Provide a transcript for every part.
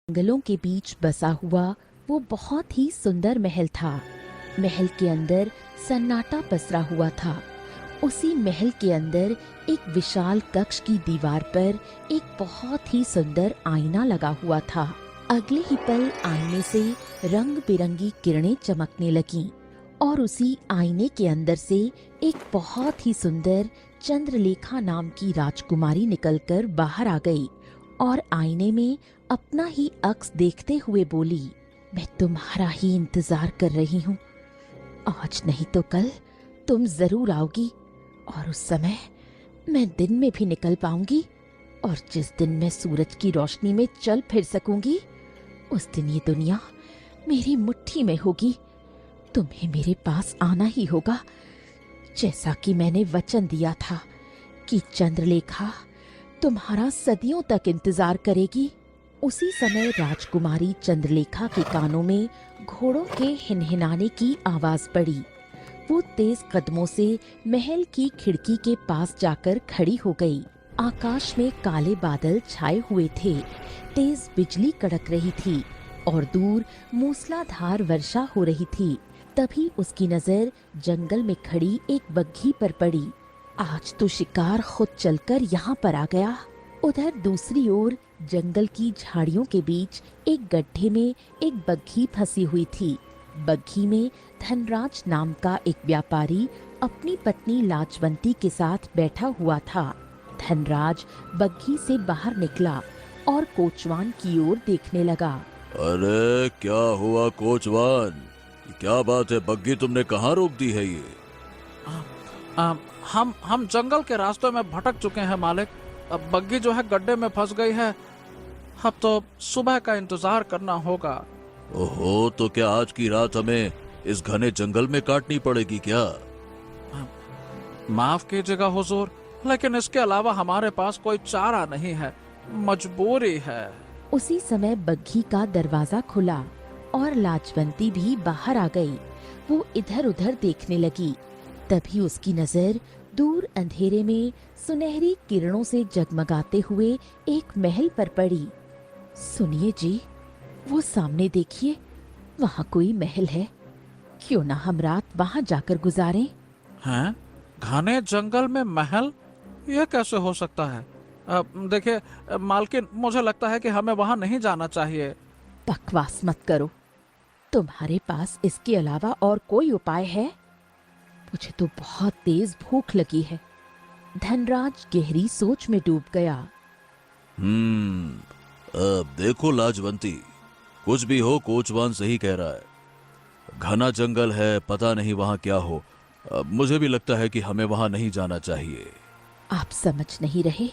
जंगलों के बीच बसा हुआ वो बहुत ही सुंदर महल था। महल के अंदर सन्नाटा पसरा हुआ था। उसी महल के अंदर एक विशाल कक्ष की दीवार पर एक बहुत ही सुंदर आईना लगा हुआ था। अगले ही पल आईने से रंग बिरंगी किरणें चमकने लगीं और उसी आईने के अंदर से एक बहुत ही सुंदर चंद्रलेखा नाम की राजकुमारी निकलकर बाहर आ गई और आईने में अपना ही अक्स देखते हुए बोली, मैं तुम्हारा ही इंतजार कर रही हूँ। आज नहीं तो कल तुम जरूर आओगी और उस समय मैं दिन में भी निकल पाऊंगी और जिस दिन मैं सूरज की रोशनी में चल फिर सकूंगी उस दिन ये दुनिया मेरी मुट्ठी में होगी। तुम्हें मेरे पास आना ही होगा, जैसा कि मैंने वचन दिया था कि चंद्रलेखा तुम्हारा सदियों तक इंतजार करेगी। उसी समय राजकुमारी चंद्रलेखा के कानों में घोड़ों के हिनहिनाने की आवाज पड़ी। वो तेज कदमों से महल की खिड़की के पास जाकर खड़ी हो गई। आकाश में काले बादल छाए हुए थे, तेज बिजली कड़क रही थी और दूर मूसलाधार वर्षा हो रही थी। तभी उसकी नजर जंगल में खड़ी एक बग्घी पर पड़ी। आज तो शिकार खुद चलकर यहाँ पर आ गया। उधर दूसरी ओर जंगल की झाड़ियों के बीच एक गड्ढे में एक बग्घी फंसी हुई थी। बग्घी में धनराज नाम का एक व्यापारी अपनी पत्नी लाजवंती के साथ बैठा हुआ था। धनराज बग्घी से बाहर निकला और कोचवान की ओर देखने लगा। अरे क्या हुआ कोचवान, क्या बात है? बग्घी तुमने कहाँ रोक दी है ये? हम जंगल के रास्तों में भटक चुके हैं मालिक। अब बग्घी जो है गड्ढे में फंस गई है। अब तो सुबह का इंतजार करना होगा। ओहो, तो क्या आज की रात हमें इस घने जंगल में काटनी पड़ेगी क्या? माफ कीजिएगा हुजूर, लेकिन इसके अलावा हमारे पास कोई चारा नहीं है, मजबूरी है। उसी समय बग्घी का दरवाजा खुला और लाजवंती भी बाहर आ गई। वो इधर उधर देखने लगी। तभी उसकी नजर दूर अंधेरे में सुनहरी किरणों से जगमगाते हुए एक महल पर पड़ी। सुनिए जी, वो सामने देखिए, वहाँ कोई महल है। क्यों ना हम रात वहाँ जाकर गुजारें? हैं? घने जंगल में महल? यह कैसे हो सकता है? देखिए मालकिन, मुझे लगता है कि हमें वहाँ नहीं जाना चाहिए। बकवास मत करो। तुम्हारे पास इसके अलावा और कोई उपाय है? मुझे तो बहुत तेज भूख लगी है। धनराज गहरी सोच में डूब गया। अब देखो लाजवंती, कुछ भी हो कोचवान सही कह रहा है। घना जंगल है, पता नहीं वहाँ क्या हो। मुझे भी लगता है कि हमें वहाँ नहीं जाना चाहिए। आप समझ नहीं रहे,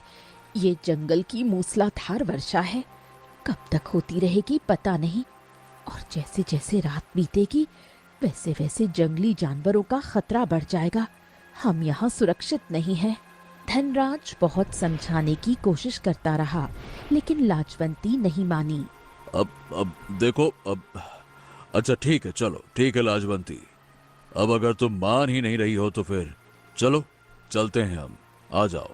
ये जंगल की मूसलाधार वर्षा है, कब तक होती रहेगी पता नहीं। और जैसे जैसे रात बीतेगी वैसे वैसे जंगली जानवरों का खतरा बढ़ जाएगा। हम यहाँ सुरक्षित नहीं हैं। धनराज बहुत समझाने की कोशिश करता रहा, लेकिन लाजवंती नहीं मानी। अब देखो, अब अच्छा ठीक है, चलो ठीक है लाजवंती। अब अगर तुम मान ही नहीं रही हो तो फिर चलो चलते हैं हम, आ जाओ।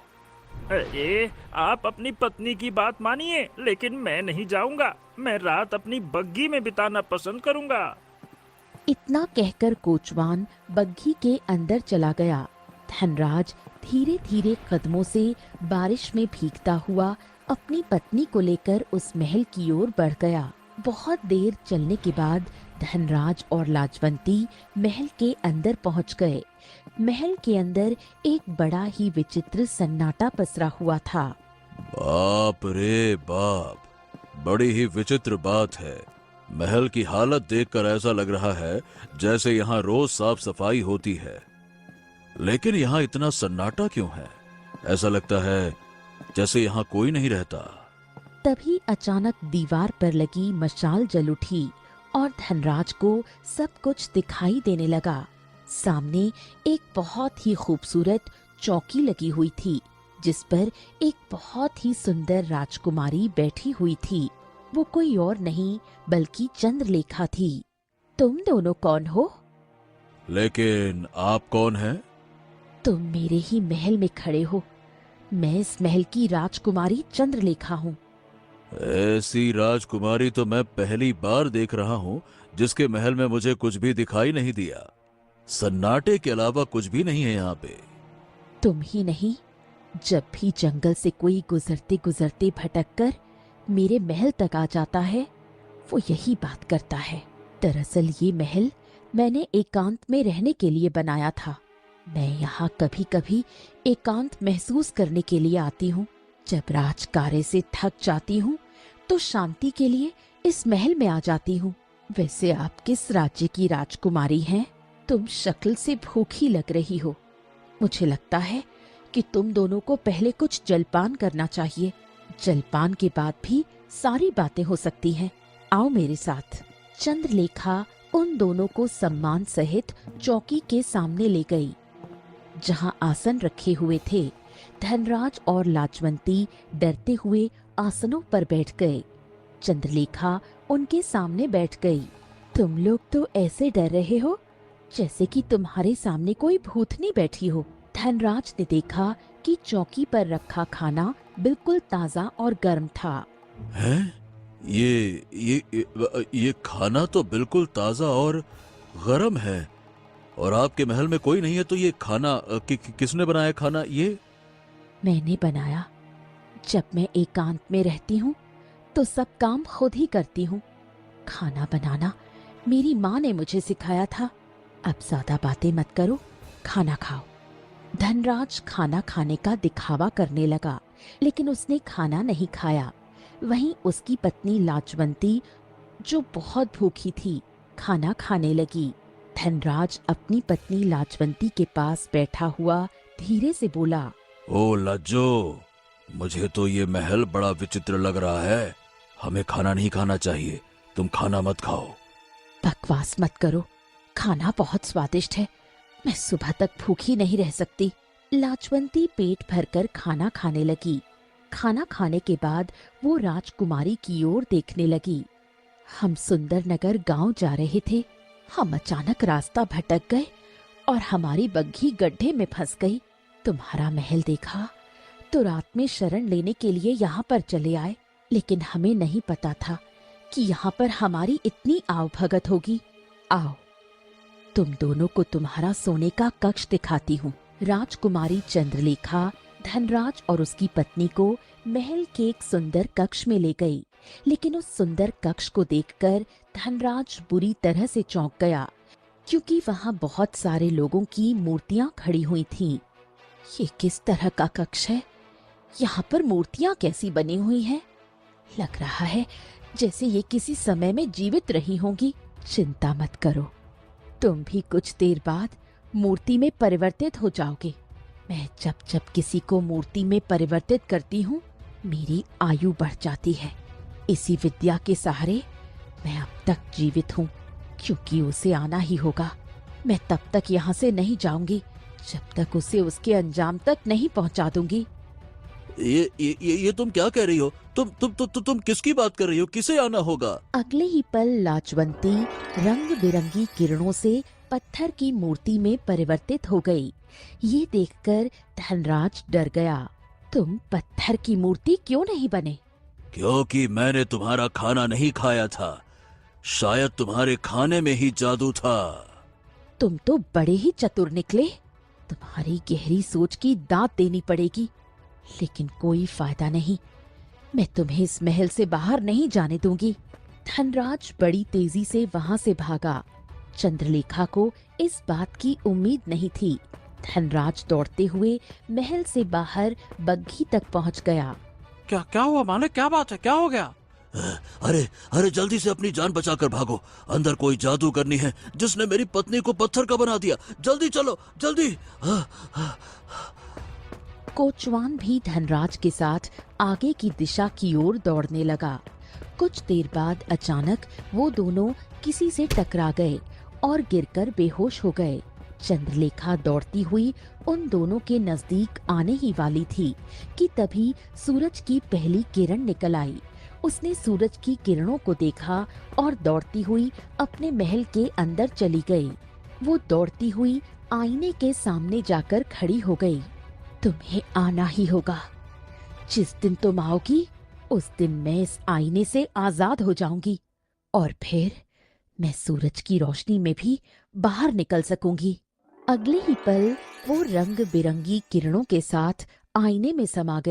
अरे आप अपनी पत्नी की बात मानिए, लेकिन मैं नहीं जाऊंगा। मैं रात अपनी बग्घी में बिताना पसंद करूंगा। इतना कहकर कोचवान बग्घी के अंदर चला गया। धनराज धीरे धीरे कदमों से बारिश में भीगता हुआ अपनी पत्नी को लेकर उस महल की ओर बढ़ गया। बहुत देर चलने के बाद धनराज और लाजवंती महल के अंदर पहुंच गए। महल के अंदर एक बड़ा ही विचित्र सन्नाटा पसरा हुआ था। बाप रे बाप, बड़ी ही विचित्र बात है। महल की हालत देखकर ऐसा लग रहा है जैसे यहाँ रोज साफ सफाई होती है, लेकिन यहाँ इतना सन्नाटा क्यों है? ऐसा लगता है जैसे यहाँ कोई नहीं रहता। तभी अचानक दीवार पर लगी मशाल जल उठी और धनराज को सब कुछ दिखाई देने लगा। सामने एक बहुत ही खूबसूरत चौकी लगी हुई थी, जिस पर एक बहुत ही सुंदर राजकुमारी बैठी हुई थी। वो कोई और नहीं बल्कि चंद्रलेखा थी। तुम दोनों कौन हो? लेकिन आप कौन हैं? तुम मेरे ही महल में खड़े हो। मैं इस महल की राजकुमारी चंद्रलेखा हूँ। ऐसी राजकुमारी तो मैं पहली बार देख रहा हूं जिसके महल में मुझे कुछ भी दिखाई नहीं दिया। सन्नाटे के अलावा कुछ भी नहीं है यहाँ पे। तुम ही नहीं, जब भी जंगल से कोई गुजरते गुजरते भटक कर मेरे महल तक आ जाता है वो यही बात करता है। दरअसल ये महल मैंने एकांत में रहने के लिए बनाया था। मैं यहाँ कभी कभी एकांत महसूस करने के लिए आती हूँ। जब राजकार्य से थक जाती हूँ तो शांति के लिए इस महल में आ जाती हूँ। वैसे आप किस राज्य की राजकुमारी हैं? तुम शक्ल से भूखी लग रही हो। मुझे लगता है कि तुम दोनों को पहले कुछ जलपान करना चाहिए। जलपान के बाद भी सारी बातें हो सकती हैं। आओ मेरे साथ। चंद्रलेखा उन दोनों को सम्मान सहित चौकी के सामने ले गई, जहां आसन रखे हुए थे। धनराज और लाजवंती डरते हुए आसनों पर बैठ गए। चंद्रलेखा उनके सामने बैठ गई। तुम लोग तो ऐसे डर रहे हो जैसे कि तुम्हारे सामने कोई भूतनी बैठी हो। धनराज ने देखा कि चौकी पर रखा खाना बिल्कुल ताजा और गर्म था। हैं? ये खाना तो बिल्कुल ताजा और गरम है, और आपके महल में कोई नहीं है तो ये खाना किसने बनाया खाना ये? मैंने बनाया। जब मैं एकांत में रहती हूँ तो सब काम खुद ही करती हूँ। खाना बनाना मेरी माँ ने मुझे सिखाया था। अब ज्यादा बातें मत करो, खाना खाओ। धनराज खाना खाने का दिखावा करने लगा, लेकिन उसने खाना नहीं खाया। वहीं उसकी पत्नी लाजवंती, जो बहुत भूखी थी, खाना खाने लगी। धनराज अपनी पत्नी लाजवंती के पास बैठा हुआ धीरे से बोला, ओ लज्जो, मुझे तो ये महल बड़ा विचित्र लग रहा है। हमें खाना नहीं खाना चाहिए, तुम खाना मत खाओ। बकवास मत करो, खाना बहुत स्वादिष्ट है। मैं सुबह तक भूखी नहीं रह सकती। लाजवंती पेट भरकर खाना खाने लगी। खाना खाने के बाद वो राजकुमारी की ओर देखने लगी। हम सुंदर नगर गांव जा रहे थे। हम अचानक रास्ता भटक गए और हमारी बग्घी गड्ढे में फंस गई। तुम्हारा महल देखा तो रात में शरण लेने के लिए यहाँ पर चले आए, लेकिन हमें नहीं पता था कि यहाँ पर हमारी इतनी आवभगत होगी। आओ, तुम दोनों को तुम्हारा सोने का कक्ष दिखाती हूँ। राजकुमारी चंद्रलेखा धनराज और उसकी पत्नी को महल के एक सुंदर कक्ष में ले गई, लेकिन उस सुंदर कक्ष को देखकर धनराज बुरी तरह से चौंक गया, क्योंकि वहाँ बहुत सारे लोगों की मूर्तियां खड़ी हुई थीं। ये किस तरह का कक्ष है? यहाँ पर मूर्तियां कैसी बनी हुई हैं? लग रहा है जैसे ये किसी समय में जीवित रही होंगी। चिंता मत करो, तुम भी कुछ देर बाद मूर्ति में परिवर्तित हो जाओगे। मैं जब जब किसी को मूर्ति में परिवर्तित करती हूँ, मेरी आयु बढ़ जाती है। इसी विद्या के सहारे मैं अब तक जीवित हूँ, क्योंकि उसे आना ही होगा। मैं तब तक यहाँ से नहीं जाऊंगी जब तक उसे उसके अंजाम तक नहीं पहुँचा दूंगी। ये तुम क्या कह रही हो? तुम किसकी बात कर रही हो? किसे आना होगा? अगले ही पल लाजवंती रंग बिरंगी किरणों से पत्थर की मूर्ति में परिवर्तित हो गई। ये देखकर धनराज डर गया। तुम पत्थर की मूर्ति क्यों नहीं बने? क्योंकि मैंने तुम्हारा खाना नहीं खाया था। शायद तुम्हारे खाने में ही जादू था। तुम तो बड़े ही चतुर निकले। तुम्हारी गहरी सोच की दाद देनी पड़ेगी, लेकिन कोई फायदा नहीं। मैं तुम्हें इस महल से बाहर नहीं जाने दूंगी। धनराज बड़ी तेजी से वहां से भागा। चंद्रलेखा को इस बात की उम्मीद नहीं थी। धनराज दौड़ते हुए महल से बाहर बग्घी तक पहुंच गया। क्या हुआ मालिक? क्या बात है? क्या हो गया? अरे जल्दी से अपनी जान बचाकर भागो। अंदर कोई जादू करनी है जिसने मेरी पत्नी को पत्थर का बना दिया। जल्दी चलो, जल्दी। कोचवान भी धनराज के साथ आगे की दिशा की ओर दौड़ने लगा। कुछ देर बाद अचानक वो दोनों किसी से टकरा गए और गिरकर बेहोश हो गए। चंद्रलेखा दौड़ती हुई उन दोनों के नजदीक आने ही वाली थी कि तभी सूरज की पहली किरण निकल आई। उसने सूरज की किरणों को देखा और दौड़ती हुई अपने महल के अंदर चली गई। वो दौड़ती हुई आईने के सामने जाकर खड़ी हो गई। तुम्हें आना ही होगा। जिस दिन तुम आओगी उस दिन मैं इस आईने से आजाद हो जाऊंगी और फिर मैं सूरज की रोशनी में भी बाहर निकल सकूंगी। अगले ही पल वो रंग बिरंगी किरणों के साथ आईने में समा गई।